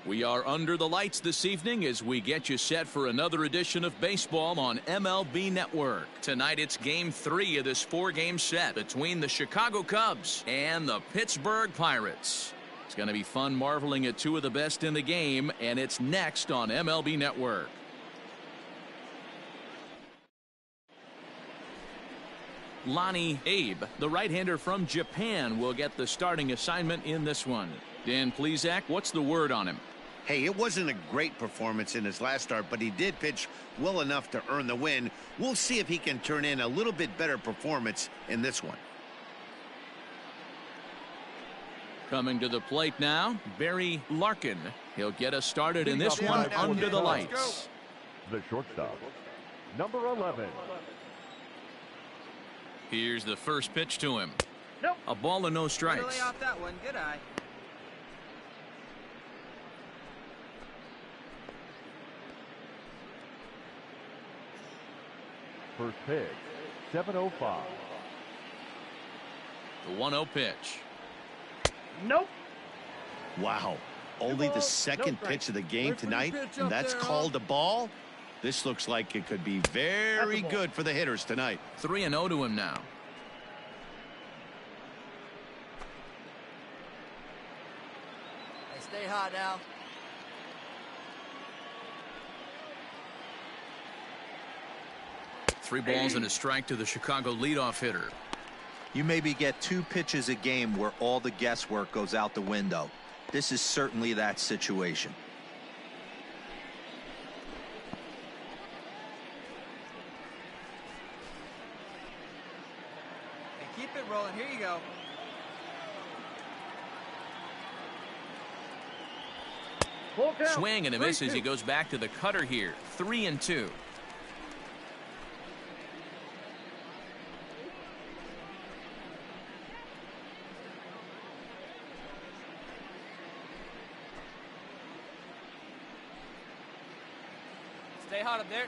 We are under the lights this evening as we get you set for another edition of baseball on MLB Network. Tonight it's Game 3 of this 4-game set between the Chicago Cubs and the Pittsburgh Pirates. It's going to be fun marveling at two of the best in the game, and it's next on MLB Network. Lonnie Abe, the right-hander from Japan, will get the starting assignment in this one. Dan Plesac, what's the word on him? Hey, it wasn't a great performance in his last start, but he did pitch well enough to earn the win. We'll see if he can turn in a little bit better performance in this one. Coming to the plate now, Barry Larkin. He'll get us started in this one under the lights. The shortstop, number 11. Here's the first pitch to him. Nope. A ball and no strikes. Lay off that one. Good eye. First pitch, 7:05. The 1-0 pitch. Nope. Wow. Only the second pitch of the game tonight, and that's called a ball. This looks like it could be very good for the hitters tonight. 3-0 to him now. Hey, stay hot now. Three balls and a strike to the Chicago leadoff hitter. You maybe get 2 pitches a game where all the guesswork goes out the window. This is certainly that situation. Hey, keep it rolling. Here you go. Swing and a miss as he goes back to the cutter here. 3-2. Stay hot up there.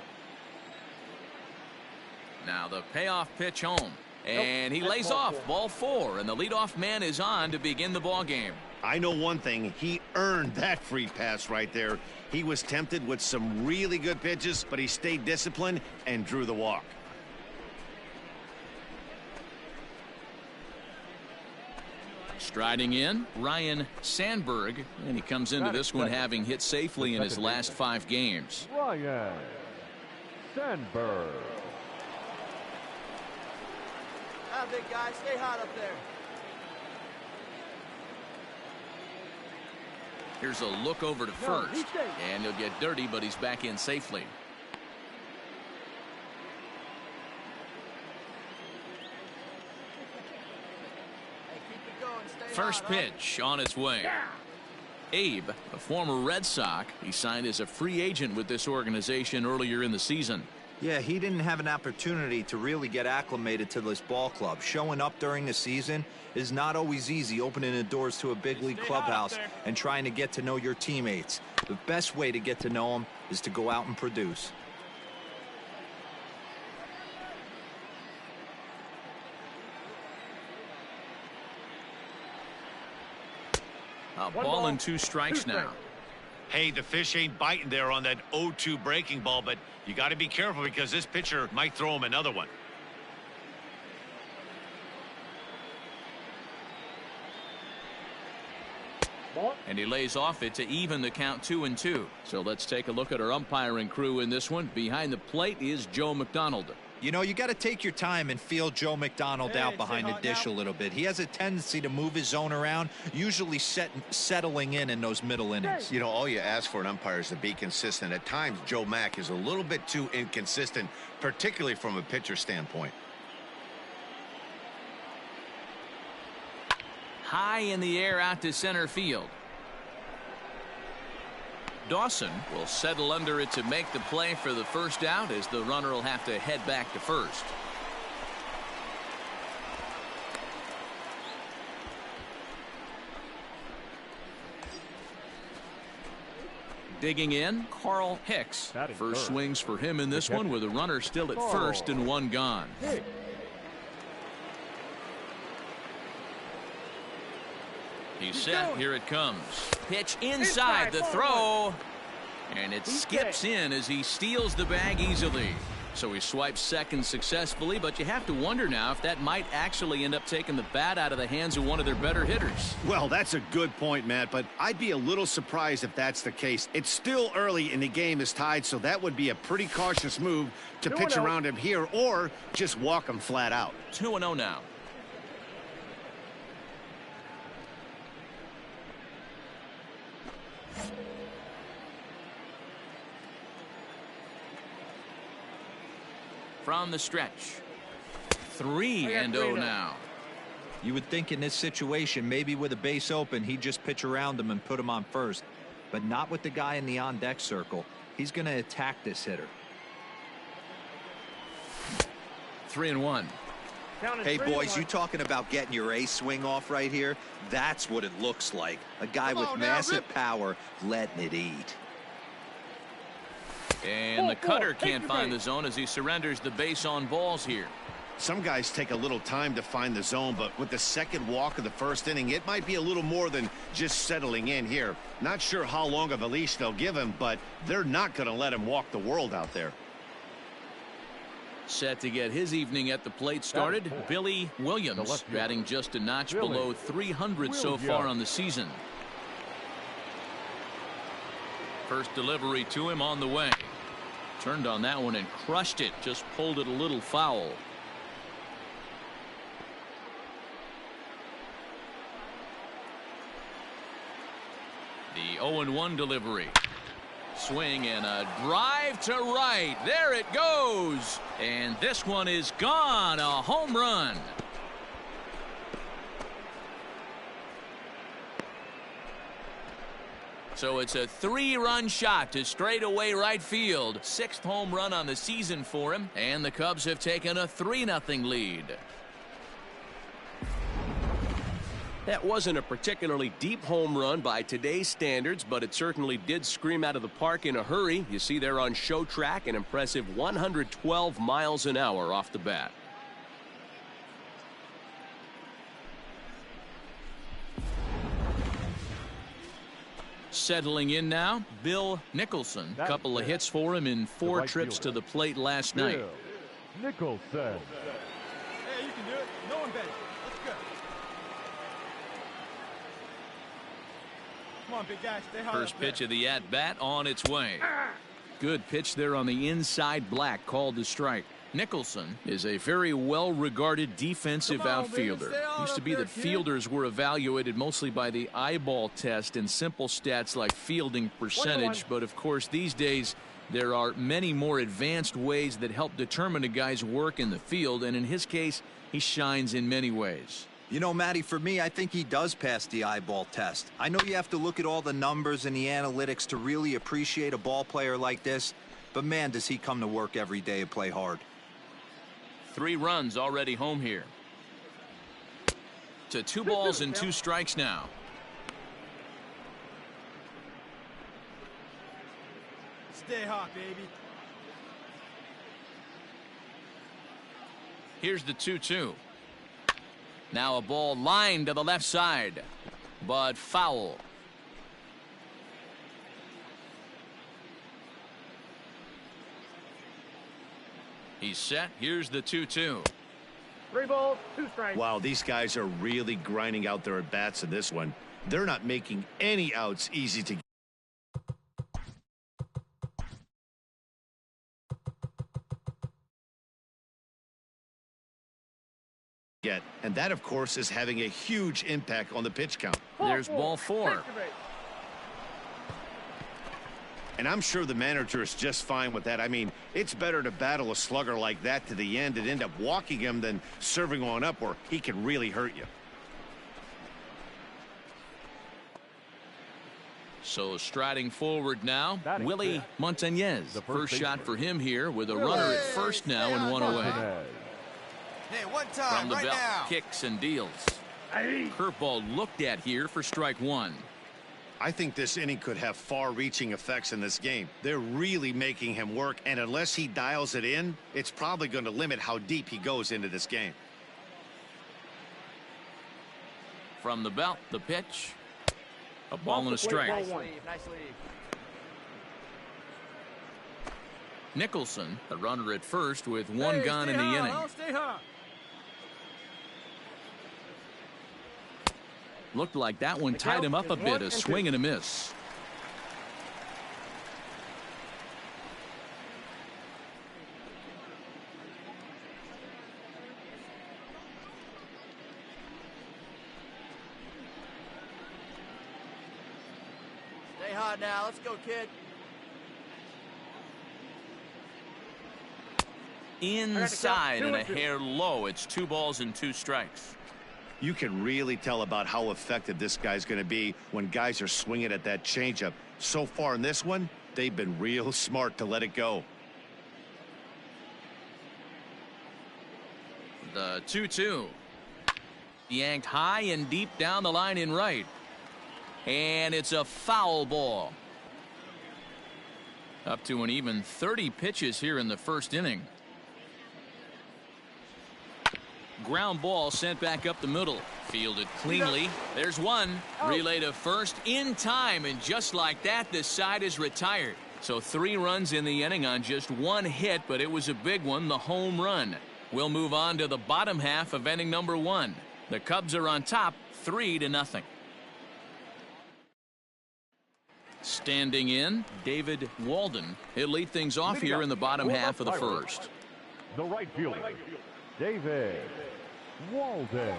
Now the payoff pitch home. And he lays off. Ball 4, and the leadoff man is on to begin the ball game. I know one thing. He earned that free pass right there. He was tempted with some really good pitches, but he stayed disciplined and drew the walk. Striding in, Ryan Sandberg, and he comes into this one having hit safely in his last 5 games. Ryan Sandberg. Ah, big guy, stay hot up there. Here's a look over to first, and he'll get dirty, but he's back in safely. Hey, keep it going. Stay First hot, pitch on its way. Abe, a former Red Sox, he signed as a free agent with this organization earlier in the season. Yeah, he didn't have an opportunity to really get acclimated to this ball club. Showing up during the season is not always easy, opening the doors to a big league clubhouse and trying to get to know your teammates. The best way to get to know them is to go out and produce. A ball and 2 strikes now. Hey, the fish ain't biting there on that 0-2 breaking ball, but you got to be careful because this pitcher might throw him another one. And he lays off it to even the count 2-2. So let's take a look at our umpiring crew in this one. Behind the plate is Joe McDonald. You know, you got to take your time and feel Joe McDonald out behind the dish a little bit. He has a tendency to move his zone around, usually settling in those middle innings. You know, all you ask for an umpire is to be consistent. At times, Joe Mack is a little bit too inconsistent, particularly from a pitcher standpoint. High in the air out to center field. Dawson will settle under it to make the play for the first out, as the runner will have to head back to first. Digging in, Carl Hicks. First swings for him in this one with a runner still at first and 1 gone. He's set. Here it comes. Pitch inside the throw. And it skips in as he steals the bag easily. So he swipes second successfully, but you have to wonder now if that might actually end up taking the bat out of the hands of one of their better hitters. Well, that's a good point, Matt, but I'd be a little surprised if that's the case. It's still early and the game is tied, so that would be a pretty cautious move to pitch around him here or just walk him flat out. 2-0 now. From the stretch. 3-0 now. You would think in this situation, maybe with a base open, he'd just pitch around him and put him on first. But not with the guy in the on-deck circle. He's going to attack this hitter. 3-1. Hey, boys, you talking about getting your ace swing off right here? That's what it looks like. A guy with massive power letting it eat. And the cutter can't find the zone as he surrenders the base on balls here. Some guys take a little time to find the zone, but with the second walk of the first inning, it might be a little more than just settling in here. Not sure how long of a leash they'll give him, but they're not going to let him walk the world out there. Set to get his evening at the plate started, Billy Williams, batting just a notch below 300 so far on the season. First delivery to him on the way. Turned on that one and crushed it. Just pulled it a little foul. The 0-1 delivery. Swing and a drive to right. There it goes. And this one is gone. A home run. So it's a 3-run shot to straightaway right field. 6th home run on the season for him. And the Cubs have taken a 3-0 lead. That wasn't a particularly deep home run by today's standards, but it certainly did scream out of the park in a hurry. You see there on show track an impressive 112 miles an hour off the bat. Settling in now, Bill Nicholson. A couple of hits for him in 4 trips to the plate last night. Nicholson. Hey, you can do it. No one better. Let's go. Come on, big guy. Stay hard. First pitch of the at-bat on its way. Good pitch there on the inside black, called the strike. Nicholson is a very well-regarded defensive outfielder. Used to be that fielders were evaluated mostly by the eyeball test and simple stats like fielding percentage, but of course these days there are many more advanced ways that help determine a guy's work in the field, and in his case he shines in many ways. You know, Matty, for me, I think he does pass the eyeball test. I know you have to look at all the numbers and the analytics to really appreciate a ball player like this, but man, does he come to work every day and play hard. 3 runs already home here. To 2 balls and 2 strikes now. Stay hot, baby. Here's the 2-2. Now a ball lined to the left side, but foul. He's set. Here's the 2-2. 3 balls, 2 strikes. Wow, these guys are really grinding out their at-bats in this one. They're not making any outs easy to get. And that, of course, is having a huge impact on the pitch count. There's ball 4. And I'm sure the manager is just fine with that. I mean, it's better to battle a slugger like that to the end and end up walking him than serving on up where he can really hurt you. So striding forward now, Batting Willie fifth. Montañez. The First first shot baseman. for him here with a runner at first now and 1 away. Hey, one From time, the right belt, now. kicks and deals. Curveball looked at here for strike 1. I think this inning could have far-reaching effects in this game. They're really making him work, and unless he dials it in, it's probably going to limit how deep he goes into this game. From the belt, the pitch. A ball and a strike. Nice lead. Nicholson, the runner at first with one gone in the inning. Stay hot. Looked like that one tied him up a bit. A swing and a miss. Stay hot now. Let's go, kid. Inside and a hair low. It's 2 balls and 2 strikes. You can really tell about how effective this guy's going to be when guys are swinging at that changeup. So far in this one, they've been real smart to let it go. The 2-2. Yanked high and deep down the line in right. And it's a foul ball. Up to an even 30 pitches here in the first inning. Ground ball sent back up the middle. Fielded cleanly. There's one. Relay to first in time, and just like that, this side is retired. So 3 runs in the inning on just 1 hit, but it was a big one, the home run. We'll move on to the bottom half of inning number 1. The Cubs are on top 3-0. Standing in, David Walden. He'll lead things off here in the bottom half of the first. The right fielder, David Walden.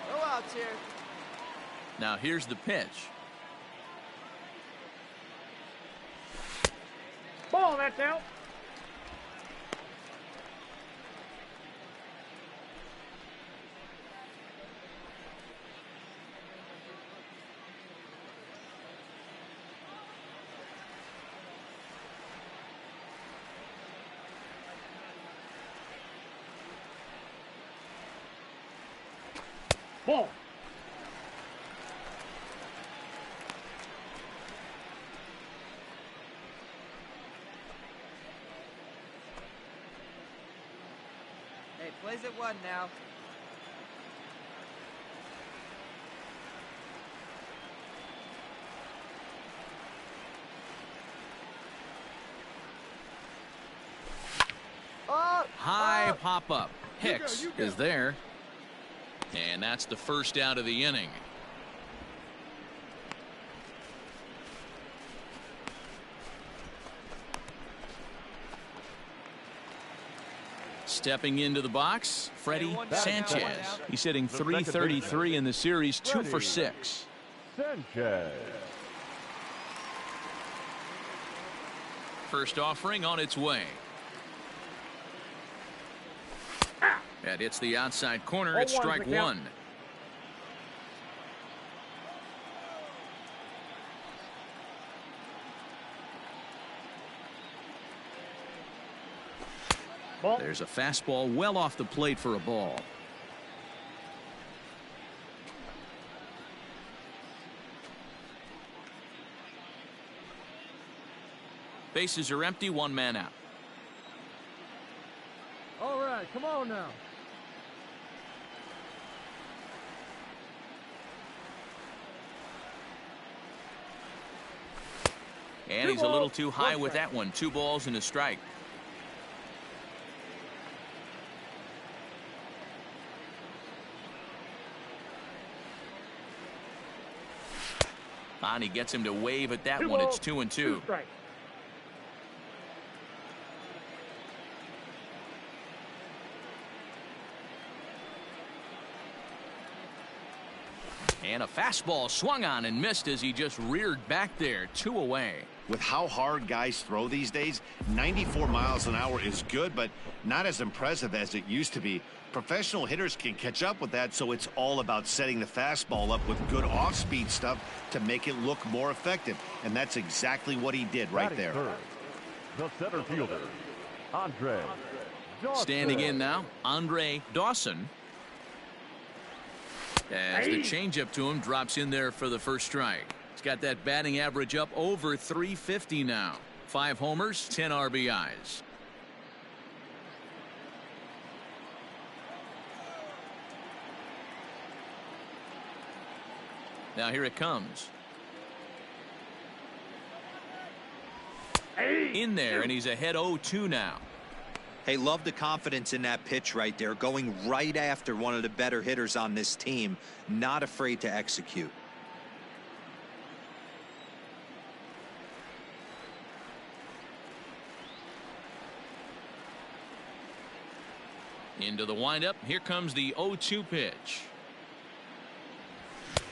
No outs here. Now here's the pitch. Ball, that's out. Ball. Hey, plays at 1 now. High pop up. Hicks is there. And that's the first out of the inning. Stepping into the box, Freddie Sanchez. He's hitting .333 in the series, 2 for 6. Sanchez. First offering on its way. That hits the outside corner. It's strike 1. Ball. There's a fastball well off the plate for a ball. Bases are empty, 1 man out. All right, come on now. And he's a little too high with that one. 2 balls and a strike. And he gets him to wave at that one. It's 2-2. And a fastball swung on and missed as he just reared back there. 2 away. With how hard guys throw these days, 94 miles an hour is good, but not as impressive as it used to be. Professional hitters can catch up with that, so it's all about setting the fastball up with good off-speed stuff to make it look more effective. And that's exactly what he did right there. Third, the center fielder, Andre Dawson. Standing in now, Andre Dawson. As the changeup to him drops in there for the first strike. He's got that batting average up over 350 now. 5 homers, 10 RBIs. Now here it comes. In there, and he's ahead 0-2 now. Hey, love the confidence in that pitch right there, going right after one of the better hitters on this team, not afraid to execute. Into the windup. Here comes the 0-2 pitch.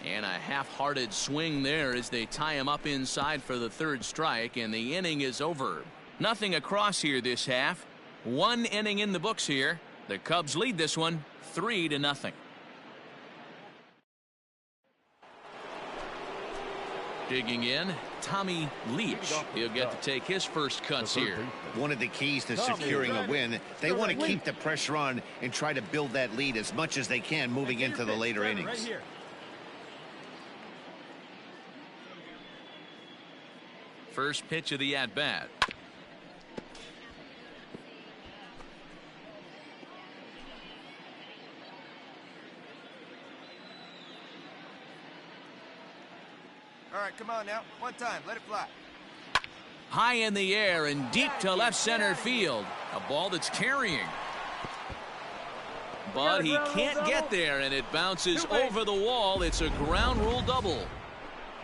And a half-hearted swing there as they tie him up inside for the third strike, and the inning is over. Nothing across here this half. One inning in the books here. The Cubs lead this one 3-0. Digging in, Tommy Leach. He'll get to take his first cuts here. One of the keys to securing a win, they want to keep the pressure on and try to build that lead as much as they can moving into the later innings. First pitch of the at-bat. All right, come on now. One time. Let it fly. High in the air and deep to left center field. A ball that's carrying. But he can't get there, and it bounces over the wall. It's a ground rule double.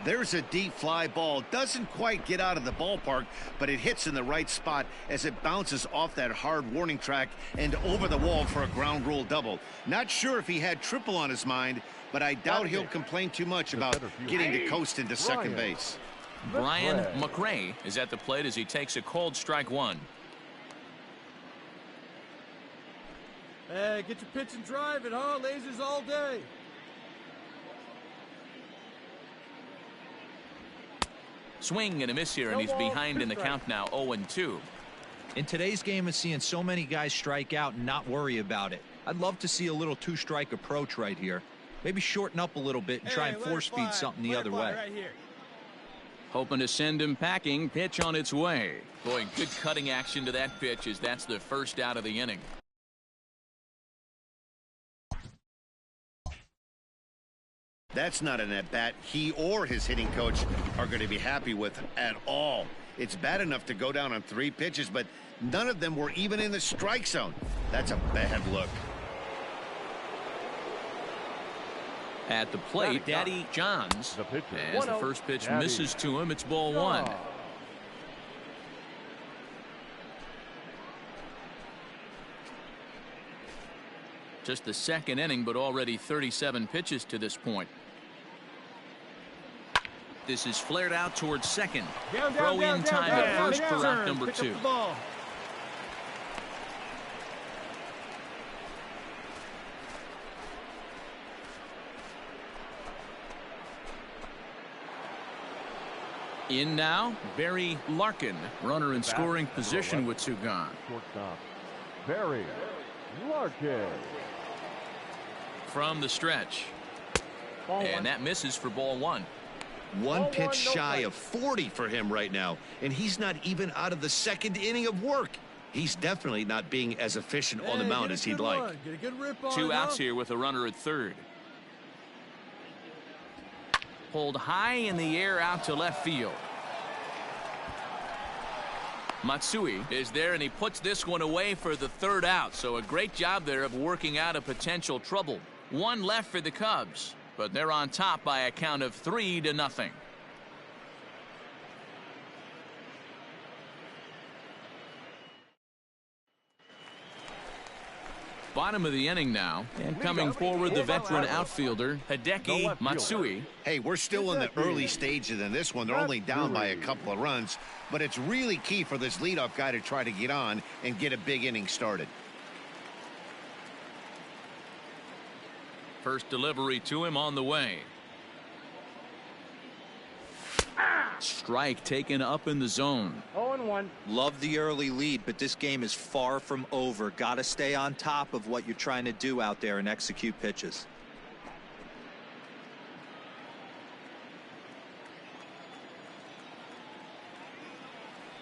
There's a deep fly ball. Doesn't quite get out of the ballpark, but it hits in the right spot as it bounces off that hard warning track and over the wall for a ground rule double. Not sure if he had triple on his mind, but I doubt he'll complain too much about getting to coast into second base. Brian McRae is at the plate as he takes a cold strike one. Hey, get your pitch and drive it, huh? Lasers all day. Swing and a miss here, and he's behind in the count now, 0-2. In today's game of seeing so many guys strike out and not worry about it, I'd love to see a little two-strike approach right here. Maybe shorten up a little bit and try and force feed something the other way. Right here. Hoping to send him packing. Pitch on its way. Boy, good cutting action to that pitch as that's the first out of the inning. That's not an at-bat he or his hitting coach are going to be happy with at all. It's bad enough to go down on 3 pitches, but none of them were even in the strike zone. That's a bad look. At the plate, Daddy Johns. As the first pitch misses to him, it's ball 1. Just the second inning, but already 37 pitches to this point. This is flared out towards second. Throw in time at first for route number 2. In now, Barry Larkin, runner in scoring position with 2 gone. Shortstop, Barry Larkin. From the stretch. And that misses for ball 1. One pitch shy of 40 for him right now, and he's not even out of the second inning of work. He's definitely not being as efficient on the mound as he'd like. 2 outs here with a runner at third. Pulled high in the air out to left field. Matsui is there, and he puts this one away for the third out. So a great job there of working out a potential trouble. 1 left for the Cubs, but they're on top by a count of 3-0. Bottom of the inning now, and coming forward the veteran outfielder Hideki Matsui. Hey, we're still in the early stages in this one. They're only down by a couple of runs, but it's really key for this leadoff guy to try to get on and get a big inning started. First delivery to him on the way. Strike taken up in the zone. 0-1. Love the early lead, but this game is far from over. Got to stay on top of what you're trying to do out there and execute pitches.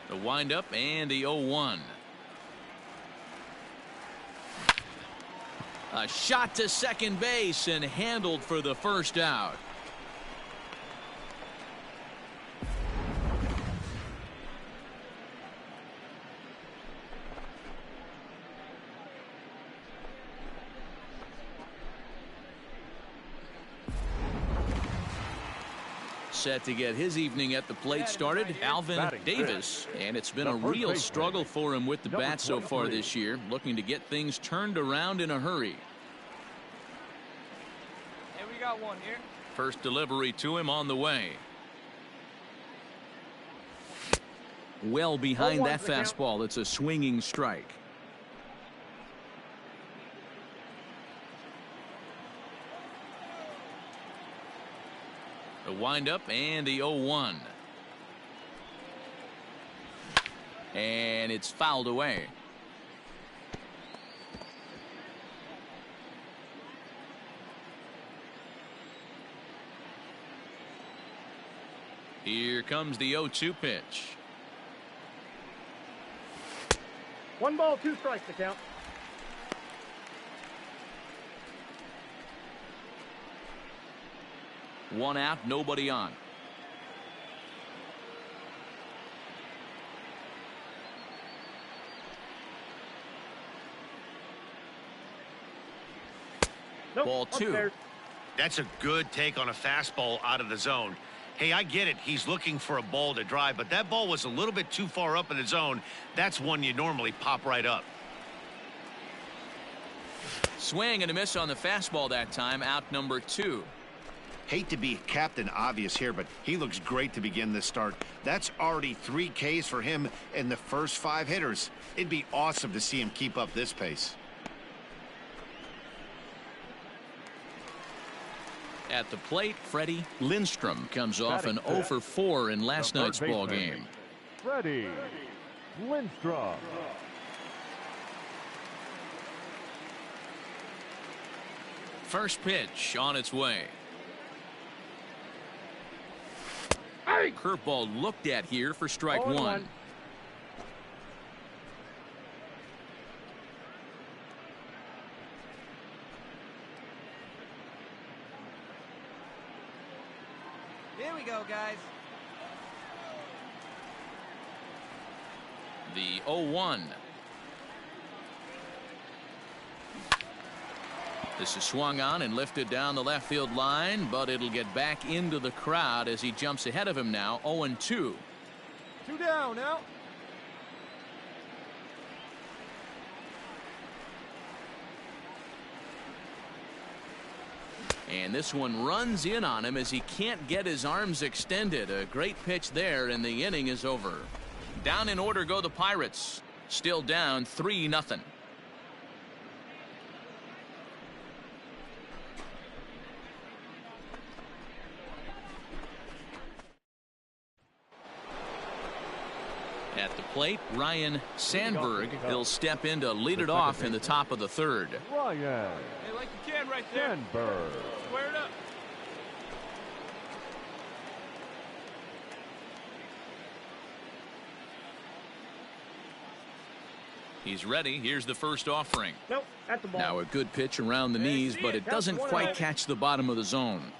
The windup and the 0-1. A shot to second base and handled for the first out. set to get his evening at the plate started, Alvin Davis. And it's been a real struggle for him with the bat so far this year, looking to get things turned around in a hurry. Hey, we got one here. First delivery to him on the way. Well behind that fastball. It's a swinging strike. The windup and the 0-1. And it's fouled away. Here comes the 0-2 pitch. 1 ball, 2 strikes to count. One out, nobody on. Nope, Ball 2. That's a good take on a fastball out of the zone. Hey, I get it. He's looking for a ball to drive, but that ball was a little bit too far up in the zone. That's one you normally pop right up. Swing and a miss on the fastball that time. Out number 2. Hate to be Captain Obvious here, but he looks great to begin this start. That's already 3 Ks for him in the first 5 hitters. It'd be awesome to see him keep up this pace. At the plate, Freddie Lindstrom comes off an 0 for 4 in last night's ball game. Freddie Lindstrom. First pitch on its way. Curveball looked at here for strike 1. Here we go, guys. The 0-1. This is swung on and lifted down the left field line, but it'll get back into the crowd as he jumps ahead of him now. 0-2. 2 down now. And this one runs in on him as he can't get his arms extended. A great pitch there, and the inning is over. Down in order go the Pirates. Still down 3-0. At the plate, Ryan Sandberg. He'll step in to lead it off in the top of the 3rd. Ryan Hey, like you can right there. Sandberg. Square it up. He's ready. Here's the first offering. Nope, at the ball. Now a good pitch around the knees, but it doesn't quite catch the bottom of the zone.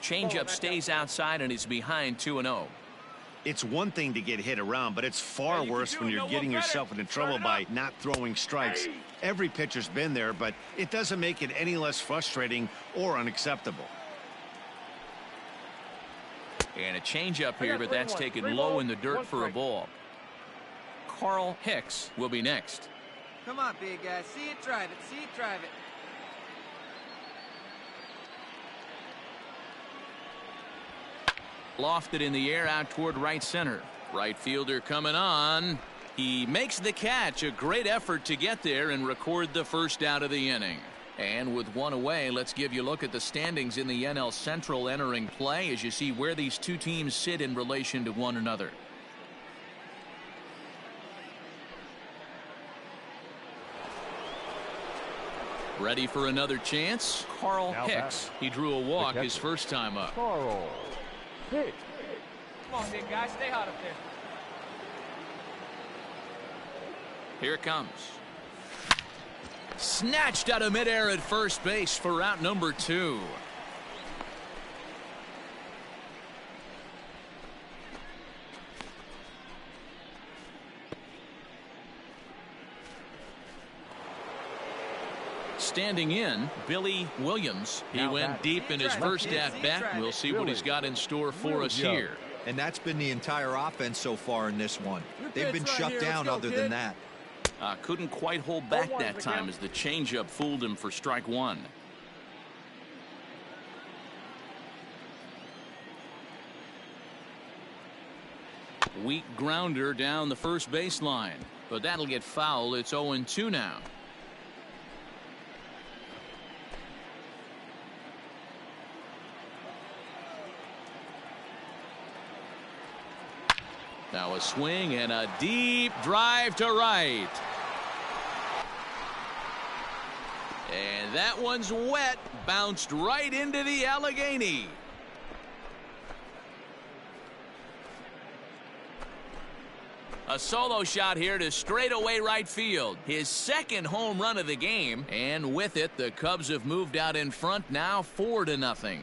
Changeup stays outside, and he's behind 2-0. It's one thing to get hit around, but it's far worse when you're getting yourself into trouble by not throwing strikes. Every pitcher's been there, but it doesn't make it any less frustrating or unacceptable. And a changeup here, but that's taken low in the dirt for a ball. Carl Hicks will be next. Come on, big guy. See it, drive it. See it, drive it. Lofted in the air out toward right center. Right fielder coming on. He makes the catch. A great effort to get there and record the first out of the inning. And with one away, let's give you a look at the standings in the NL Central entering play as you see where these two teams sit in relation to one another. Ready for another chance? Carl Hicks. He drew a walk his first time up. Carl Hicks. Come on, big guy. Stay hot up there. Here it comes. Snatched out of midair at first base for out number 2. standing in, Billy Williams. He went deep in his first at-bat. We'll see what he's got in store for us here. And that's been the entire offense so far in this one. They've been shut down other than that. Couldn't quite hold back that time as the changeup fooled him for strike one. Weak grounder down the first baseline, but that'll get foul. It's 0-2 now. Now a swing and a deep drive to right. And that one's wet, bounced right into the Allegheny. A solo shot here to straightaway right field. His second home run of the game, and with it, the Cubs have moved out in front now 4-0.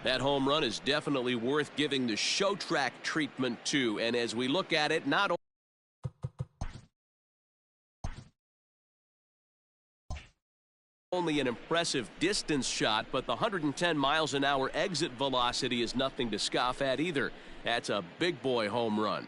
That home run is definitely worth giving the show track treatment to, and as we look at it, not only an impressive distance shot, but the 110 miles an hour exit velocity is nothing to scoff at either. That's a big boy home run.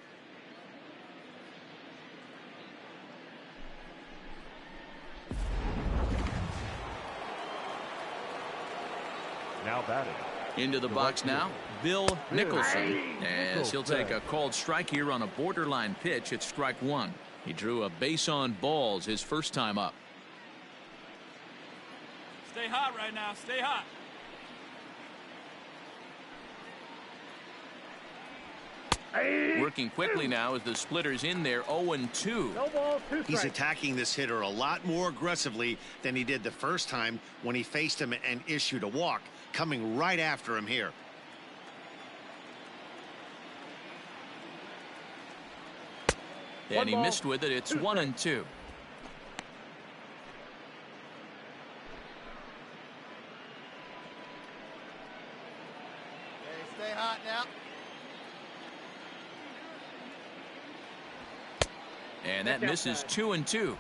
Now batting. Into the box now, Bill Nicholson, as he'll take a called strike here on a borderline pitch at strike one. He drew a base on balls his first time up. Stay hot right now. Stay hot. Working quickly now as the splitter's in there 0-2. No ball, 2 strikes. He's attacking this hitter a lot more aggressively than he did the first time when he faced him and issued a walk, coming right after him here. And he missed with it. It's 1-2. Okay, stay hot now. And that misses 2-2.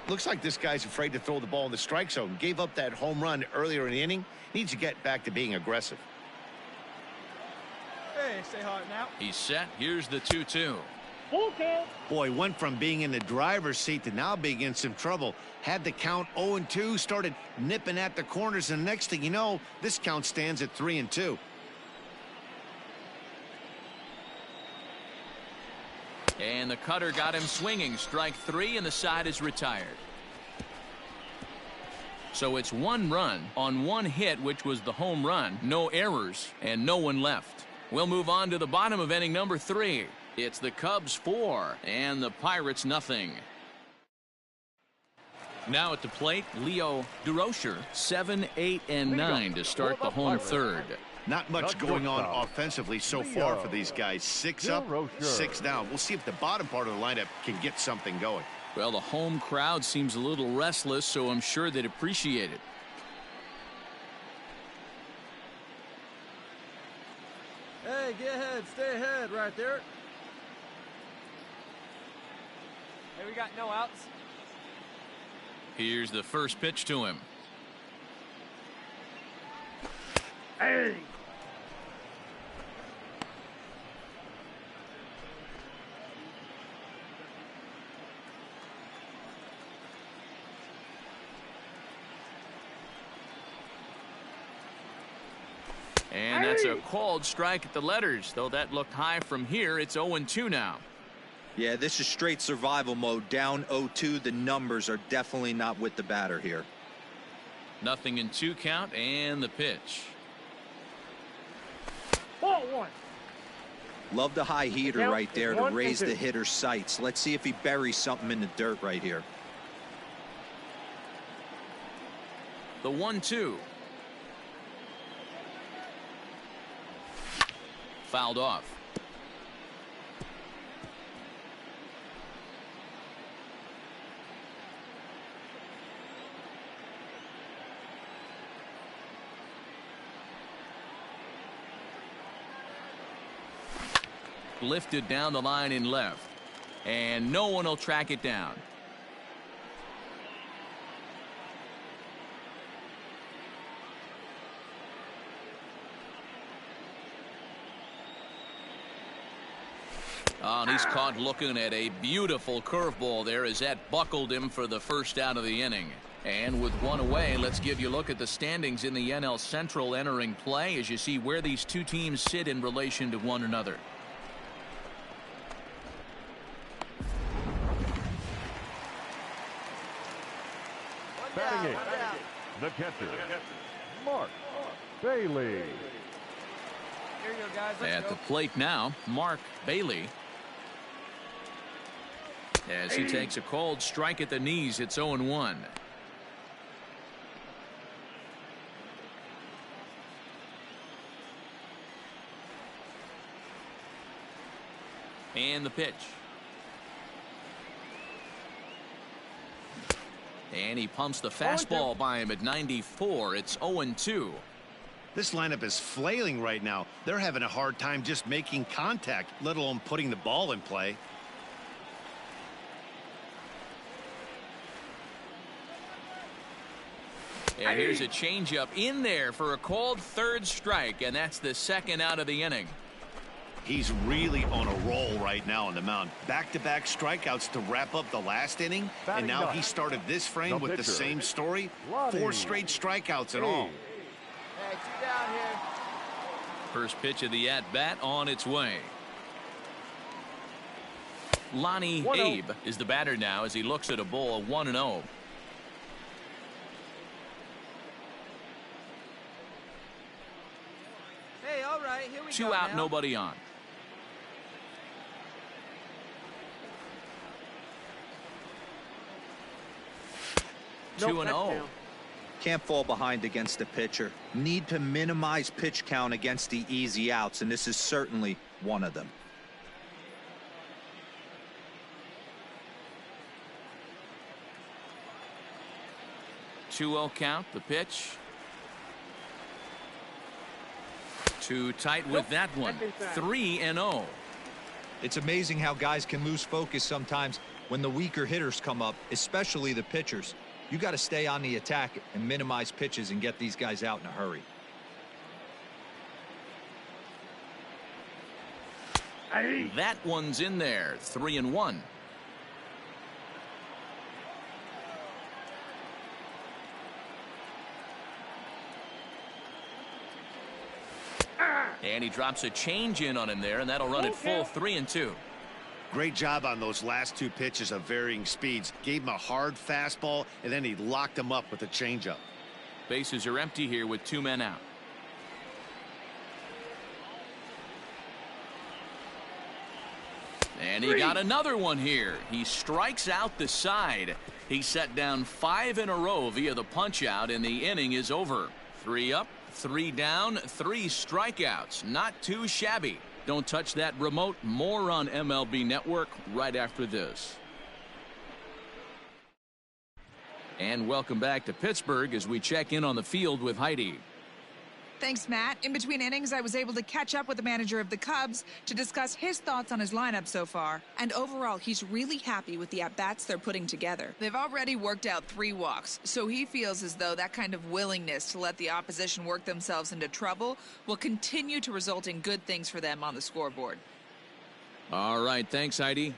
Looks like this guy's afraid to throw the ball in the strike zone. Gave up that home run earlier in the inning. Needs to get back to being aggressive. Hey, stay hot now. He's set. Here's the 2-2. Boy, went from being in the driver's seat to now being in some trouble. Had the count 0-2, started nipping at the corners, and next thing you know, this count stands at 3-2. And the cutter got him swinging. Strike three, and the side is retired. So it's one run on one hit, which was the home run. No errors, and no one left. We'll move on to the bottom of inning number 3. It's the Cubs 4 and the Pirates nothing. Now at the plate, Leo Durocher, 7, 8, and 9 to start the home third. Not much going on offensively so far for these guys. 6 up, 6 down. We'll see if the bottom part of the lineup can get something going. Well, the home crowd seems a little restless, so I'm sure they'd appreciate it. Hey, get ahead. Stay ahead right there. Hey, we got no outs. Here's the first pitch to him. Hey! And that's a called strike at the letters, though that looked high from here. It's 0-2 now. Yeah, this is straight survival mode. Down 0-2. The numbers are definitely not with the batter here. Nothing in 2 count, and the pitch. Ball 1. Love the high heater right there to raise the hitter's sights. Let's see if he buries something in the dirt right here. The 1-2. Fouled off. Lifted down the line in left, and no one will track it down. Oh, and he's caught looking at a beautiful curveball there as that buckled him for the first out of the inning. And with one away, let's give you a look at the standings in the NL Central entering play as you see where these two teams sit in relation to one another. Batting eighth, the catcher, Mark Bailey. Here you go, guys. Let's At go. the plate now, Mark Bailey. As he takes a cold strike at the knees, it's 0-1. And the pitch. And he pumps the fastball by him at 94. It's 0-2. This lineup is flailing right now. They're having a hard time just making contact, let alone putting the ball in play. And here's a changeup in there for a called third strike, and that's the second out of the inning. He's really on a roll right now on the mound. Back-to-back strikeouts to wrap up the last inning, and now he started this frame with the same story. 4 straight strikeouts and all. Hey, 2 down here. First pitch of the at-bat on its way. Lonnie Abe is the batter now as he looks at a ball 1-0. Hey, all right, here we go. 2 out, now. nobody on. Nope, 2-0. Can't fall behind against the pitcher. Need to minimize pitch count against the easy outs, and this is certainly one of them. Two-0 count, the pitch. Too tight with that one. 3-0. It's amazing how guys can lose focus sometimes when the weaker hitters come up, especially the pitchers. You got to stay on the attack and minimize pitches and get these guys out in a hurry. That one's in there. 3-1. And he drops a change in on him there, and that'll run it full 3-2. Great job on those last 2 pitches of varying speeds. Gave him a hard fastball, and then he locked him up with a changeup. Bases are empty here with 2 men out. And he got another one here. He strikes out the side. He set down 5 in a row via the punch out, and the inning is over. 3 up, 3 down, 3 strikeouts. Not too shabby. Don't touch that remote. More on MLB Network right after this. And welcome back to Pittsburgh as we check in on the field with Heidi. Thanks, Matt. In between innings, I was able to catch up with the manager of the Cubs to discuss his thoughts on his lineup so far. And overall, he's really happy with the at-bats they're putting together. They've already worked out 3 walks, so he feels as though that kind of willingness to let the opposition work themselves into trouble will continue to result in good things for them on the scoreboard. All right, thanks, Heidi.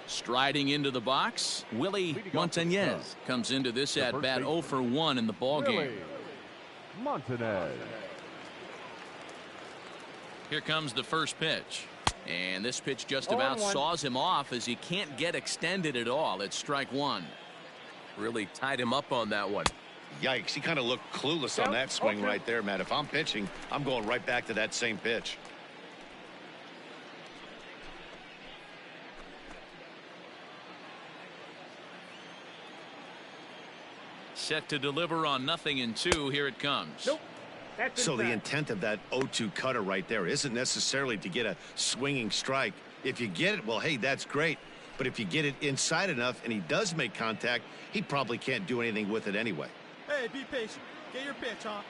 Striding into the box, Willie Montañez comes into this at-bat 0 for 1 in the ballgame. Montanez. Here comes the first pitch. And this pitch just about saws him off as he can't get extended at all. It's strike 1. Really tied him up on that one. Yikes, he kind of looked clueless on that swing right there, Matt. If I'm pitching, I'm going right back to that same pitch. Set to deliver on 0-2. Here it comes. So the intent of that 0-2 cutter right there isn't necessarily to get a swinging strike. If you get it, well, hey, that's great. But if you get it inside enough and he does make contact, he probably can't do anything with it anyway. Hey, be patient. Get your pitch, huh?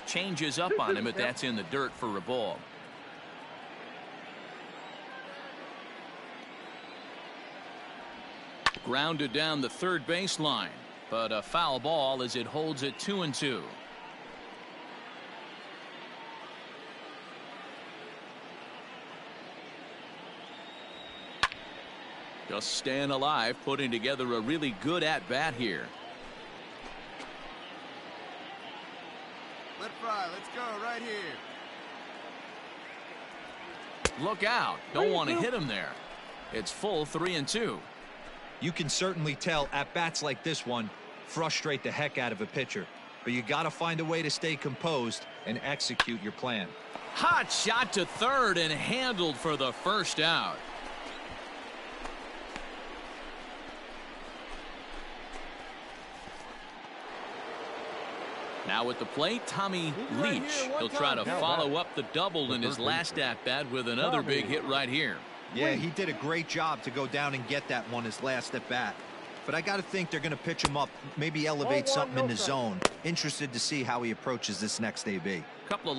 Changes up on him, but that's in the dirt for a ball. Grounded down the third baseline. but a foul ball as it holds it 2-2. Just staying alive, putting together a really good at-bat here. Let fly. Let's go right here. Look out. Don't want to hit him there. It's full 3-2. You can certainly tell at-bats like this one frustrate the heck out of a pitcher. But you got to find a way to stay composed and execute your plan. Hot shot to third and handled for the first out. Now at the plate, Tommy Leach. He'll try to follow up the double in his last at-bat with another big hit right here. Yeah, he did a great job to go down and get that one his last at-bat. But I got to think they're going to pitch him up, maybe elevate something in the zone. Interested to see how he approaches this next AB. Couple of